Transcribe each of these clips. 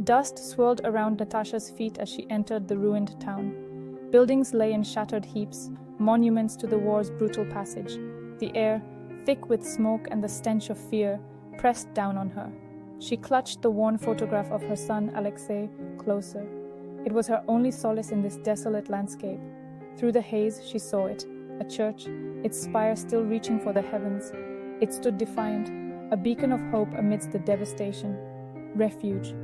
Dust swirled around Natasha's feet as she entered the ruined town. Buildings lay in shattered heaps, monuments to the war's brutal passage. The air, thick with smoke and the stench of fear, pressed down on her. She clutched the worn photograph of her son Alexei closer. It was her only solace in this desolate landscape. Through the haze, she saw it, a church, its spire still reaching for the heavens. It stood defiant, a beacon of hope amidst the devastation. Refuge.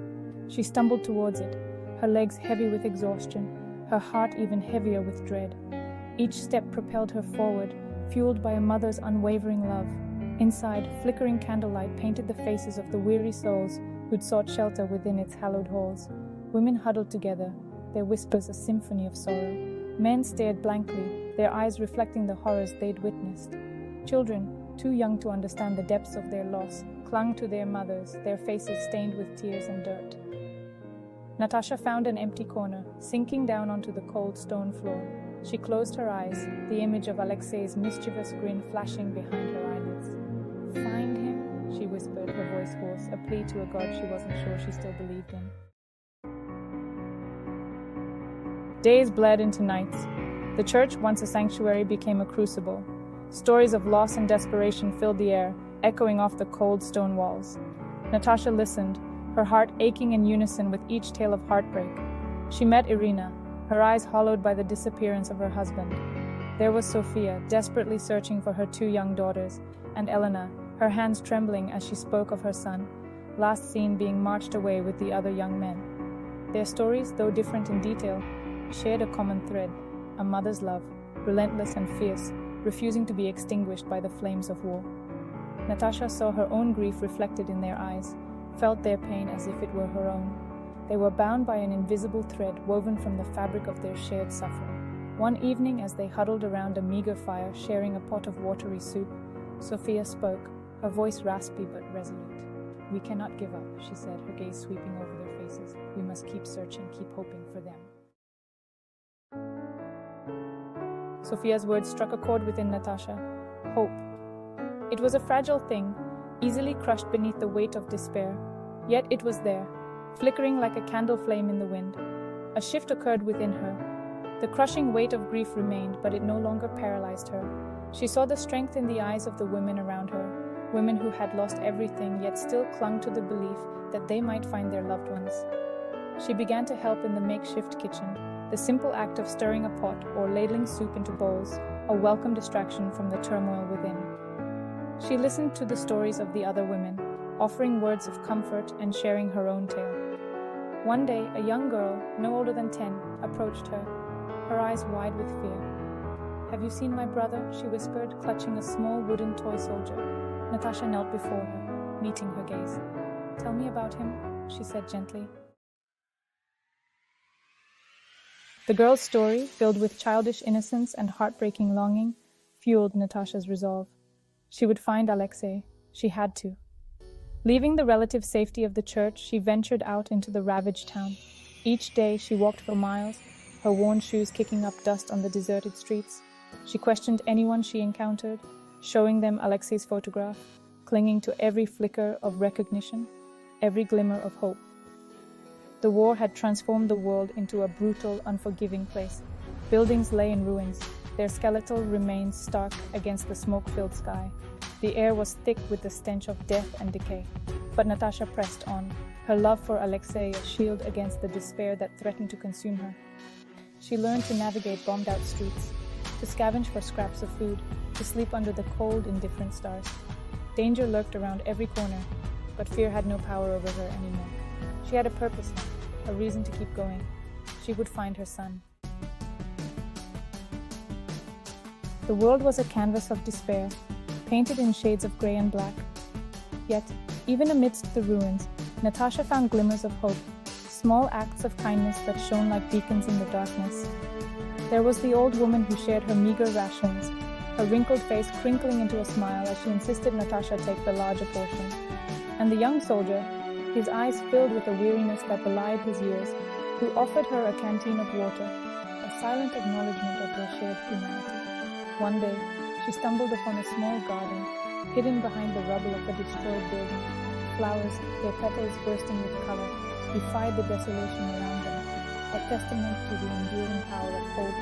She stumbled towards it, her legs heavy with exhaustion, her heart even heavier with dread. Each step propelled her forward, fueled by a mother's unwavering love. Inside, flickering candlelight painted the faces of the weary souls who'd sought shelter within its hallowed halls. Women huddled together, their whispers a symphony of sorrow. Men stared blankly, their eyes reflecting the horrors they'd witnessed. Children, too young to understand the depths of their loss, clung to their mothers, their faces stained with tears and dirt. Natasha found an empty corner, sinking down onto the cold stone floor. She closed her eyes, the image of Alexei's mischievous grin flashing behind her eyelids. "Find him," she whispered, her voice hoarse, a plea to a god she wasn't sure she still believed in. Days bled into nights. The church, once a sanctuary, became a crucible. Stories of loss and desperation filled the air, echoing off the cold stone walls. Natasha listened, her heart aching in unison with each tale of heartbreak. She met Irina, her eyes hollowed by the disappearance of her husband. There was Sophia, desperately searching for her 2 young daughters, and Elena, her hands trembling as she spoke of her son, last seen being marched away with the other young men. Their stories, though different in detail, shared a common thread, a mother's love, relentless and fierce, refusing to be extinguished by the flames of war. Natasha saw her own grief reflected in their eyes, felt their pain as if it were her own. They were bound by an invisible thread woven from the fabric of their shared suffering. One evening, as they huddled around a meager fire, sharing a pot of watery soup, Sophia spoke, her voice raspy but resolute. "We cannot give up," she said, her gaze sweeping over their faces. "We must keep searching, keep hoping for them." Sophia's words struck a chord within Natasha. Hope. It was a fragile thing, easily crushed beneath the weight of despair. Yet it was there, flickering like a candle flame in the wind. A shift occurred within her. The crushing weight of grief remained, but it no longer paralyzed her. She saw the strength in the eyes of the women around her, women who had lost everything yet still clung to the belief that they might find their loved ones. She began to help in the makeshift kitchen, the simple act of stirring a pot or ladling soup into bowls, a welcome distraction from the turmoil within. She listened to the stories of the other women, offering words of comfort and sharing her own tale. One day, a young girl, no older than 10, approached her, her eyes wide with fear. "Have you seen my brother?" she whispered, clutching a small wooden toy soldier. Natasha knelt before her, meeting her gaze. "Tell me about him," she said gently. The girl's story, filled with childish innocence and heartbreaking longing, fueled Natasha's resolve. She would find Alexei. She had to. Leaving the relative safety of the church, she ventured out into the ravaged town. Each day she walked for miles, her worn shoes kicking up dust on the deserted streets. She questioned anyone she encountered, showing them Alexei's photograph, clinging to every flicker of recognition, every glimmer of hope. The war had transformed the world into a brutal, unforgiving place. Buildings lay in ruins, their skeletal remains stark against the smoke-filled sky. The air was thick with the stench of death and decay. But Natasha pressed on, her love for Alexei a shield against the despair that threatened to consume her. She learned to navigate bombed-out streets, to scavenge for scraps of food, to sleep under the cold, indifferent stars. Danger lurked around every corner, but fear had no power over her anymore. She had a purpose now, a reason to keep going. She would find her son. The world was a canvas of despair, painted in shades of gray and black. Yet, even amidst the ruins, Natasha found glimmers of hope, small acts of kindness that shone like beacons in the darkness. There was the old woman who shared her meager rations, her wrinkled face crinkling into a smile as she insisted Natasha take the larger portion. And the young soldier, his eyes filled with a weariness that belied his years, who offered her a canteen of water, a silent acknowledgement of their shared humanity. One day, she stumbled upon a small garden, hidden behind the rubble of a destroyed building. Flowers, their petals bursting with color, defied the desolation around them, a testament to the enduring power of hope.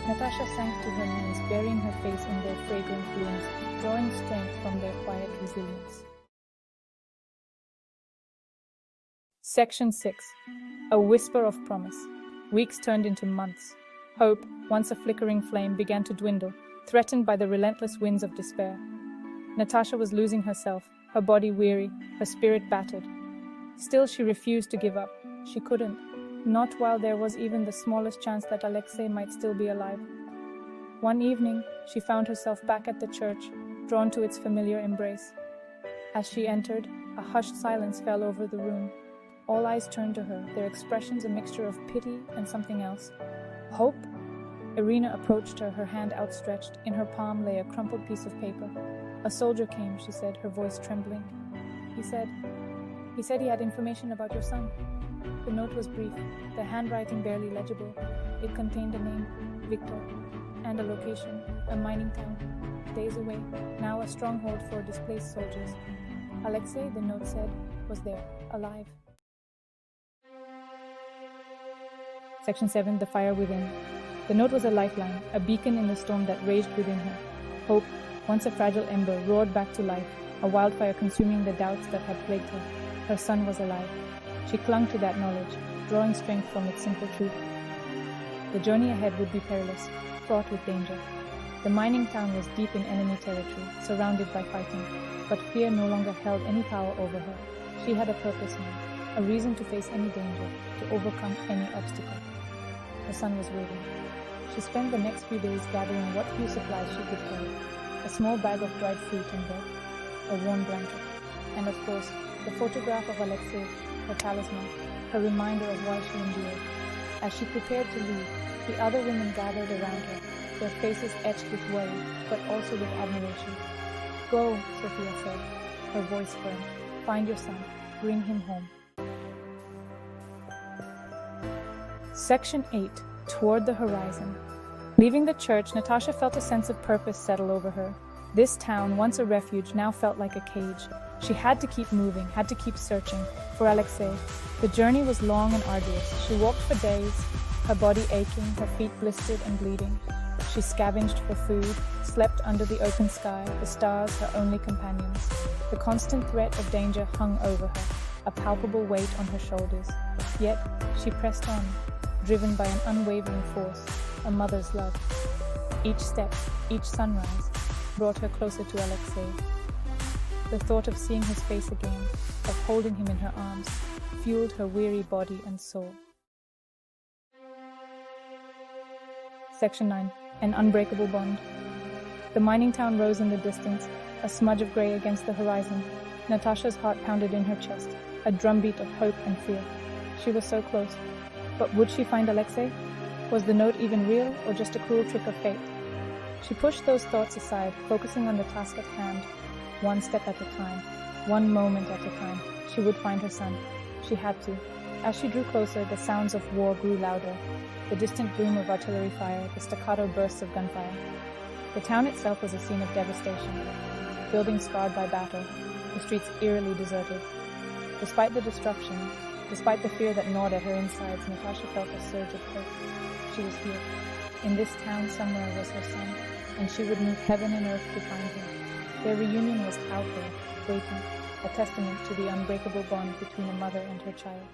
Natasha sank to her knees, burying her face in their fragrant blooms, drawing strength from their quiet resilience. Section 6. A whisper of promise. Weeks turned into months. Hope, once a flickering flame, began to dwindle, threatened by the relentless winds of despair. Natasha was losing herself, her body weary, her spirit battered. Still, she refused to give up. She couldn't, not while there was even the smallest chance that Alexei might still be alive. One evening, she found herself back at the church, drawn to its familiar embrace. As she entered, a hushed silence fell over the room. All eyes turned to her, their expressions a mixture of pity and something else. Hope? Irina approached her, her hand outstretched. In her palm lay a crumpled piece of paper. "A soldier came," she said, her voice trembling. He said he had information about your son." The note was brief, the handwriting barely legible. It contained a name, Victor, and a location, a mining town, days away, now a stronghold for displaced soldiers. Alexei, the note said, was there, alive. Section 7. The Fire Within. The note was a lifeline, a beacon in the storm that raged within her. Hope, once a fragile ember, roared back to life, a wildfire consuming the doubts that had plagued her. Her son was alive. She clung to that knowledge, drawing strength from its simple truth. The journey ahead would be perilous, fraught with danger. The mining town was deep in enemy territory, surrounded by fighting, but fear no longer held any power over her. She had a purpose now, a reason to face any danger, to overcome any obstacle. Her son was waiting. She spent the next few days gathering what few supplies she could carry: a small bag of dried fruit and bread, a warm blanket, and of course, the photograph of Alexei, her talisman, her reminder of why she endured. As she prepared to leave, the other women gathered around her, their faces etched with worry, but also with admiration. "Go," Sophia said, her voice firm. "Find your son. Bring him home." Section 8. Toward the Horizon. Leaving the church, Natasha felt a sense of purpose settle over her. This town, once a refuge, now felt like a cage. She had to keep moving, had to keep searching for Alexei. The journey was long and arduous. She walked for days, her body aching, her feet blistered and bleeding. She scavenged for food, slept under the open sky, the stars her only companions. The constant threat of danger hung over her, a palpable weight on her shoulders. Yet she pressed on, driven by an unwavering force, a mother's love. Each step, each sunrise, brought her closer to Alexei. The thought of seeing his face again, of holding him in her arms, fueled her weary body and soul. Section 9. An Unbreakable Bond. The mining town rose in the distance, a smudge of grey against the horizon. Natasha's heart pounded in her chest, a drumbeat of hope and fear. She was so close. But would she find Alexei? Was the note even real, or just a cruel trick of fate? She pushed those thoughts aside, focusing on the task at hand. One step at a time, one moment at a time, she would find her son. She had to. As she drew closer, the sounds of war grew louder. The distant boom of artillery fire, the staccato bursts of gunfire. The town itself was a scene of devastation. Buildings scarred by battle, the streets eerily deserted. Despite the destruction, despite the fear that gnawed at her insides, Natasha felt a surge of hope. She was here. In this town somewhere was her son, and she would move heaven and earth to find him. Their reunion was out there, waiting, a testament to the unbreakable bond between a mother and her child.